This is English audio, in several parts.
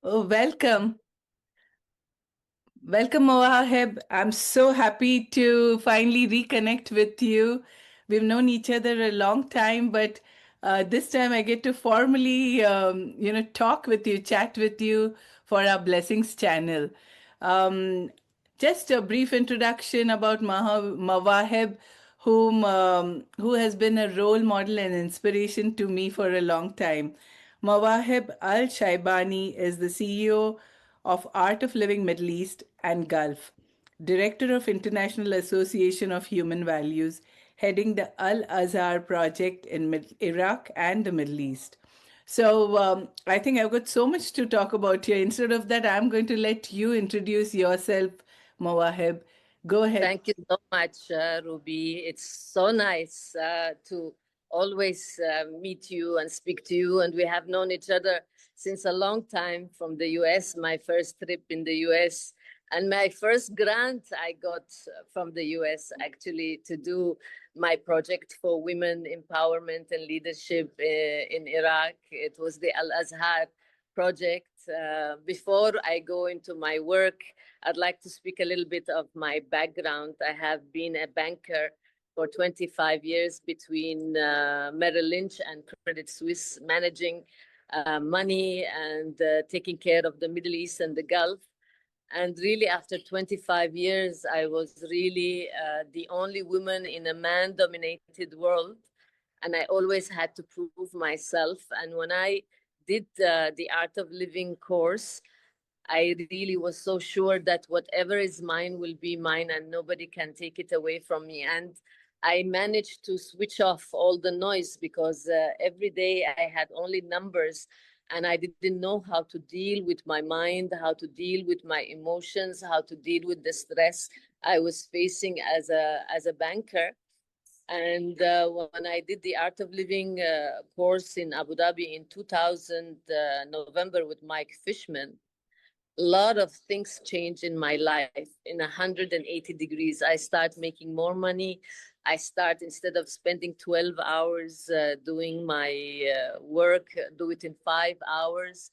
Oh, welcome. Welcome, Mawahib. I'm so happy to finally reconnect with you. We've known each other a long time, but this time I get to formally, talk with you, chat with you for our Blessings channel. Um, just a brief introduction about Mawahib, who has been a role model and inspiration to me for a long time. Mawahib Al Shaibani is the CEO of Art of Living Middle East and Gulf, Director of International Association of Human Values, heading the Al Azhar project in Iraq and the Middle East. So I think I've got so much to talk about here. Instead of that, I'm going to let you introduce yourself, Mawahib. Go ahead. Thank you so much, Ruby. It's so nice to always meet you and speak to you. And we have known each other since a long time from the US, my first trip in the US. And my first grant I got from the US actually to do my project for women empowerment and leadership in Iraq. It was the Al Azhar project. Before I go into my work, I'd like to speak a little bit of my background. I have been a banker for 25 years between Merrill Lynch and Credit Suisse, managing money and taking care of the Middle East and the Gulf. And really, after 25 years, I was really the only woman in a man dominated world. And I always had to prove myself. And when I did the Art of Living course, I really was so sure that whatever is mine will be mine and nobody can take it away from me. And I managed to switch off all the noise because every day I had only numbers and I didn't know how to deal with my mind, how to deal with my emotions, how to deal with the stress I was facing as a banker. And when I did the Art of Living course in Abu Dhabi in 2000 November with Mike Fishman, a lot of things change in my life in 180 degrees. I start making more money. I start, instead of spending 12 hours doing my work, do it in 5 hours.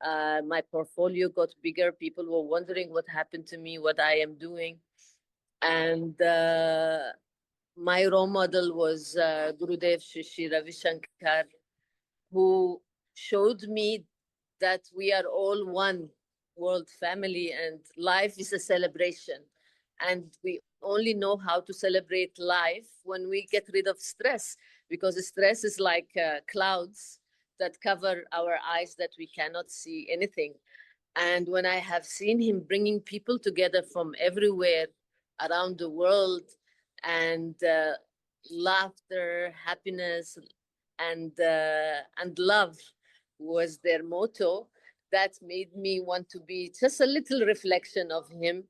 My portfolio got bigger. People were wondering what happened to me, what I am doing. And my role model was Gurudev Shishi Ravi Shankar, who showed me that we are all one world family and life is a celebration. And we only know how to celebrate life when we get rid of stress, because stress is like clouds that cover our eyes that we cannot see anything. And when I have seen him bringing people together from everywhere around the world, and laughter, happiness, and love was their motto, that made me want to be just a little reflection of him.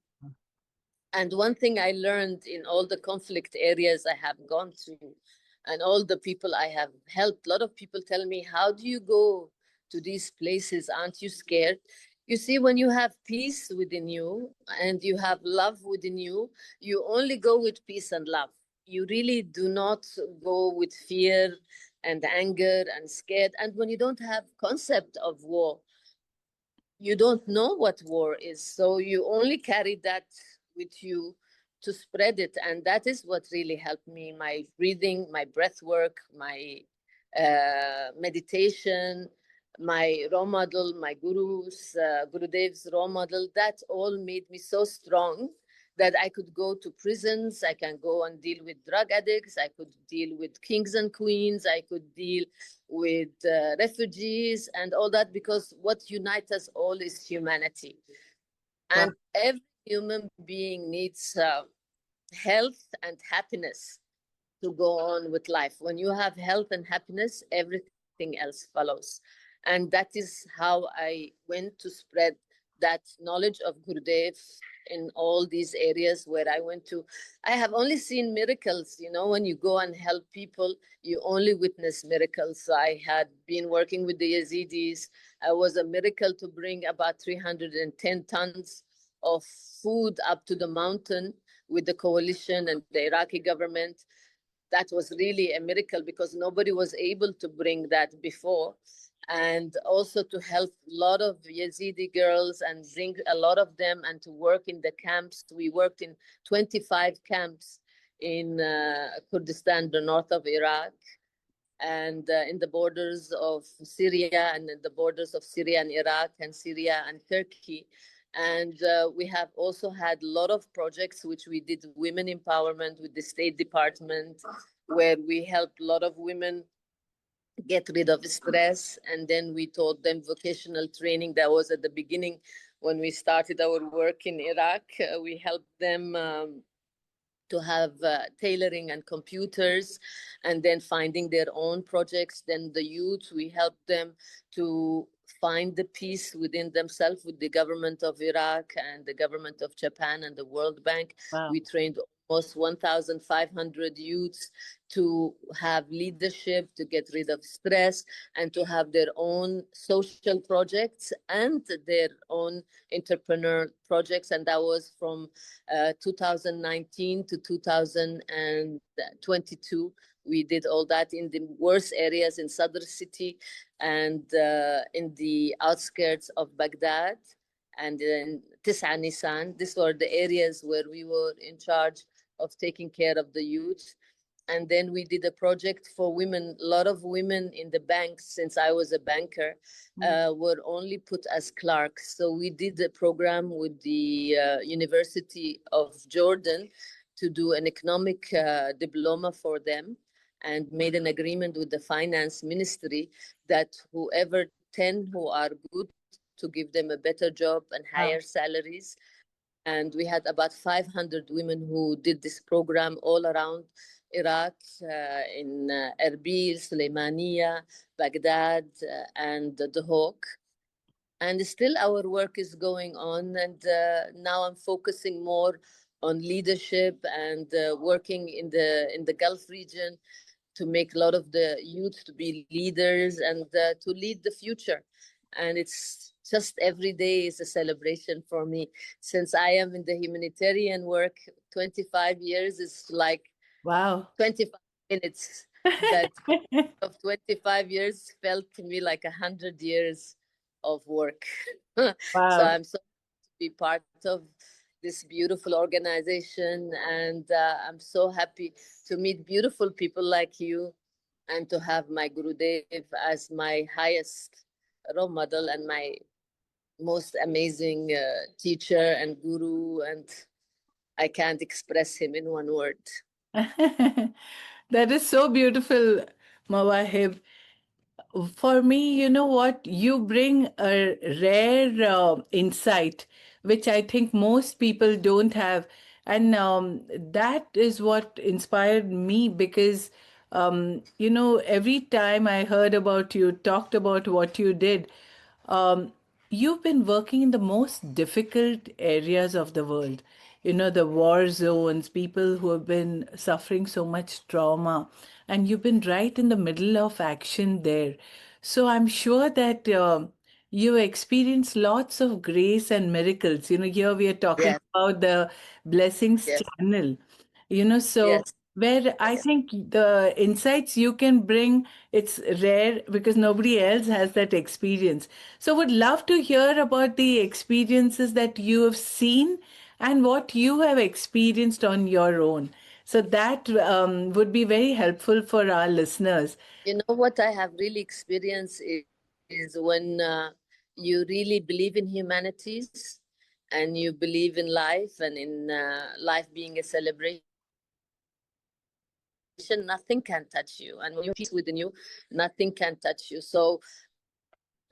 And one thing I learned in all the conflict areas I have gone through and all the people I have helped, a lot of people tell me, how do you go to these places? Aren't you scared? You see, when you have peace within you and you have love within you, you only go with peace and love. You really do not go with fear and anger and scared. And when you don't have concept of war, you don't know what war is. So you only carry that with you to spread it. And that is what really helped me. My breathing, my breath work, my meditation, my role model, my Gurudev's role model, that all made me so strong that I could go to prisons, I can go and deal with drug addicts, I could deal with kings and queens, I could deal with refugees and all that, because what unites us all is humanity. Wow. And every human being needs health and happiness to go on with life. When you have health and happiness, everything else follows. And that is how I went to spread that knowledge of Gurudev in all these areas where I went to. I have only seen miracles. You know, when you go and help people, you only witness miracles. So I had been working with the Yazidis. It was a miracle to bring about 310 tons of food up to the mountain with the coalition and the Iraqi government. That was really a miracle because nobody was able to bring that before. and also to help a lot of Yazidi girls and bring a lot of them and to work in the camps. We worked in 25 camps in Kurdistan, the north of Iraq, and in the borders of Syria and in the borders of Syria and Iraq and Syria and Turkey. And we have also had a lot of projects which we did women empowerment with the State Department, where we helped a lot of women get rid of stress. And then we taught them vocational training. That was at the beginning when we started our work in Iraq. We helped them to have tailoring and computers, and then finding their own projects. Then the youth, we help them to find the peace within themselves with the government of Iraq and the government of Japan and the World Bank. Wow. We trained almost 1,500 youths to have leadership, to get rid of stress, and to have their own social projects and their own entrepreneur projects. And that was from 2019 to 2022. We did all that in the worst areas in Sadr city and in the outskirts of Baghdad and in Tis'a Nisan. These were the areas where we were in charge of taking care of the youth. And then we did a project for women. A lot of women in the banks, since I was a banker, were only put as clerks. So we did a program with the University of Jordan to do an economic diploma for them, and made an agreement with the finance ministry that whoever 10 who are good, to give them a better job and higher Wow. salaries. And we had about 500 women who did this program all around Iraq, in Erbil, Suleimania, Baghdad, and Dahok. And still our work is going on. And now I'm focusing more on leadership and working in the Gulf region to make a lot of the youth to be leaders and to lead the future. And it's just every day is a celebration for me. Since I am in the humanitarian work, 25 years is like Wow. 25 minutes. That of 25 years felt to me like 100 years of work. So Wow. I'm so to be part of this beautiful organization, and I'm so happy to meet beautiful people like you, and to have my Gurudev as my highest role model and my most amazing teacher and guru, and I can't express him in one word. That is so beautiful, Mawahib. For me, you know what? You bring a rare insight, which I think most people don't have. And that is what inspired me because, every time I heard about you, talked about what you did, um, you've been working in the most difficult areas of the world. The war zones, people who have been suffering so much trauma, and you've been right in the middle of action there. So I'm sure that you experienced lots of grace and miracles. Here we are talking Yes, about the blessings yes, channel. So yes, where I yes. think the insights you can bring, it's rare because nobody else has that experience. So would love to hear about the experiences that you have seen and what you have experienced on your own. So that would be very helpful for our listeners. You know what I have really experienced is when you really believe in humanities and you believe in life and in life being a celebration, nothing can touch you. And when you have peace within you, nothing can touch you. So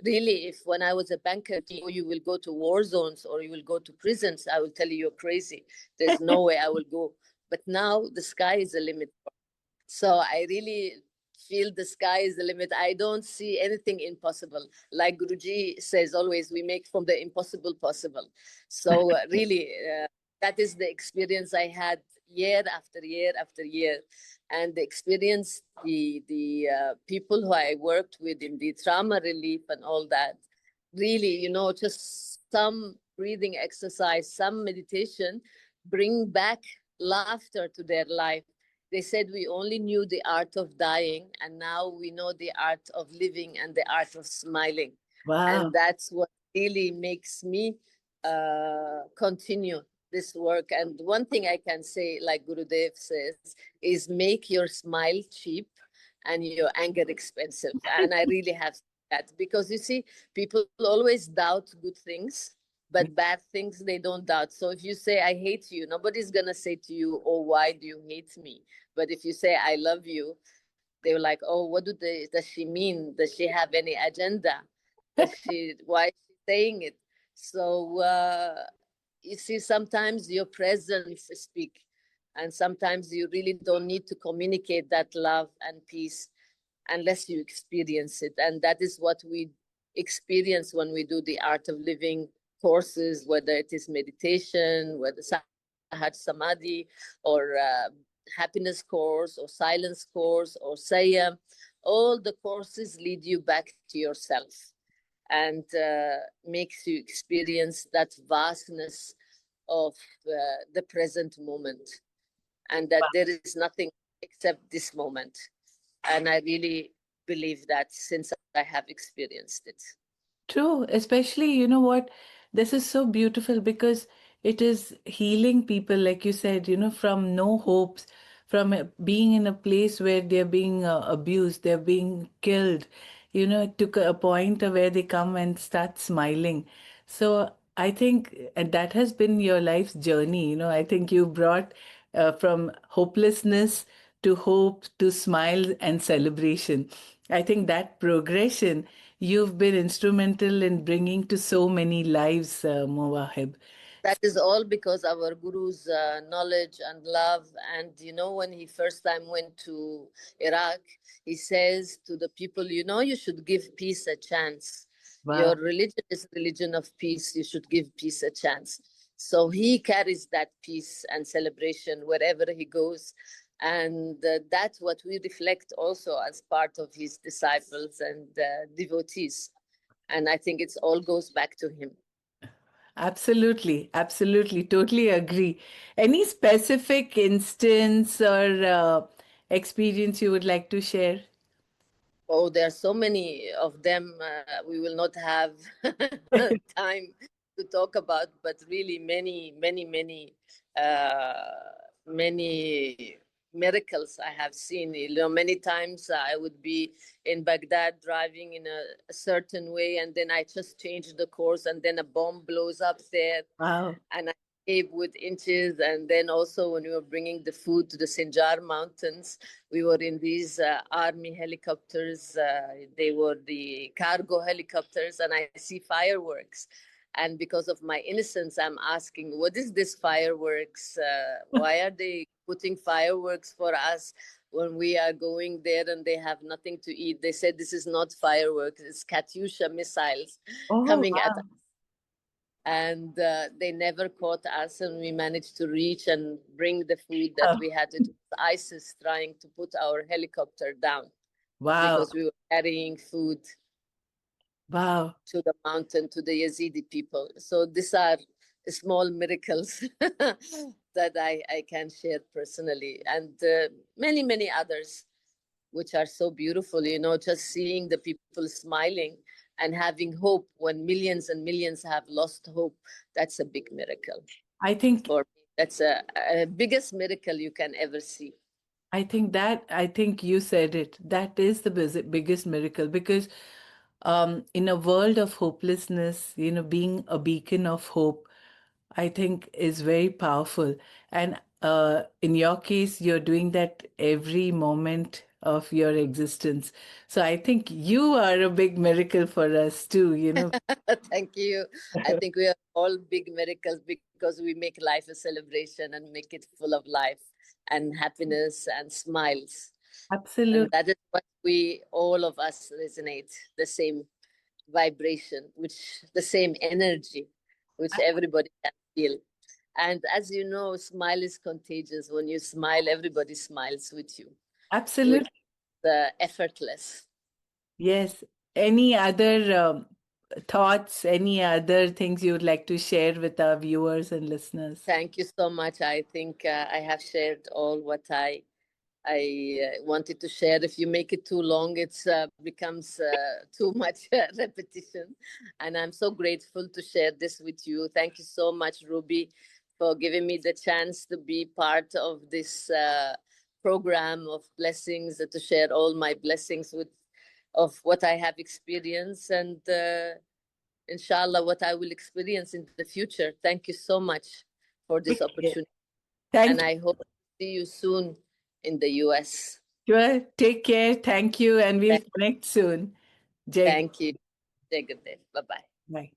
really, if when I was a banker, if you tell me, oh, you will go to war zones or you will go to prisons, I will tell you you're crazy. There's no way I will go. But now the sky is the limit. So I really feel the sky is the limit. I don't see anything impossible. Like Guruji says always, we make from the impossible possible. So really, that is the experience I had year after year after year. And the experience, the people who I worked with in the trauma relief and all that, really, just some breathing exercise, some meditation, bring back laughter to their life. They said we only knew the art of dying, and now we know the art of living and the art of smiling. Wow. And that's what really makes me continue this work. And one thing I can say, like Gurudev says, is make your smile cheap and your anger expensive. And I really have that, because you see, people always doubt good things, but bad things they don't doubt. So if you say I hate you, nobody's gonna say to you, oh, why do you hate me? But if you say I love you, they were like, oh, does she mean? Does she have any agenda? Why is she saying it? So you see, sometimes your presence speak, and sometimes you really don't need to communicate that love and peace unless you experience it. And that is what we experience when we do the art of living courses, whether it is meditation, whether Sahaj Samadhi, or happiness course, or silence course, or Sayam. All the courses lead you back to yourself and makes you experience that vastness of the present moment, and that there is nothing except this moment. And I really believe that, since I have experienced it. True, especially, you know what, this is so beautiful because it is healing people, like you said, from no hopes, from being in a place where they're being abused, they're being killed, to a point where they come and start smiling. So I think that has been your life's journey. I think you brought from hopelessness to hope to smile and celebration. I think that progression you've been instrumental in bringing to so many lives, Mawahib. That is all because our guru's knowledge and love. And when he first time went to Iraq, he says to the people, you should give peace a chance. Your Wow. religion is a religion of peace. You should give peace a chance. So he carries that peace and celebration wherever he goes. And that's what we reflect also as part of his disciples and devotees. And I think it's all goes back to him. Absolutely, absolutely, totally agree. Any specific instance or experience you would like to share? Oh, there are so many of them. We will not have time to talk about, but really many, many, many miracles I have seen. Many times I would be in Baghdad driving in a certain way, and then I just change the course, and then a bomb blows up there, Wow. and I escape with inches. And then also when we were bringing the food to the Sinjar Mountains, we were in these army helicopters. They were the cargo helicopters, and I see fireworks. And because of my innocence, I'm asking, what is this fireworks? Why are they putting fireworks for us when we are going there and they have nothing to eat? They said this is not fireworks, it's Katyusha missiles Oh, coming at, wow. and they never caught us, and we managed to reach and bring the food that we had. It was ISIS trying to put our helicopter down Wow. because we were carrying food Wow. to the mountain to the Yazidi people. So these are small miracles that I can share personally, and many others which are so beautiful. Just seeing the people smiling and having hope when millions and millions have lost hope. That's a big miracle I think for me. That's a biggest miracle you can ever see. I think you said it. That is the biggest miracle because in a world of hopelessness, being a beacon of hope, I think is very powerful. And in your case, you're doing that every moment of your existence. So I think you are a big miracle for us too. Thank you. I think we are all big miracles because we make life a celebration and make it full of life and happiness and smiles. And Absolutely. that is what we, all of us, resonate the same vibration, the same energy, which everybody can feel. And as you know, smile is contagious. When you smile, everybody smiles with you, which Absolutely. is effortless. Yes. Any other thoughts, any other things you would like to share with our viewers and listeners? Thank you so much. I think I have shared all what I I wanted to share. If you make it too long, it becomes too much repetition. And I'm so grateful to share this with you. Thank you so much, Ruby, for giving me the chance to be part of this program of blessings, to share all my blessings of what I have experienced, and inshallah what I will experience in the future. Thank you so much for this Take care. opportunity, and Thank I hope to see you soon in the US. you. Sure. Take care. Thank you. And we'll connect soon. Jai. Thank you. Take a good day. Bye bye. Bye.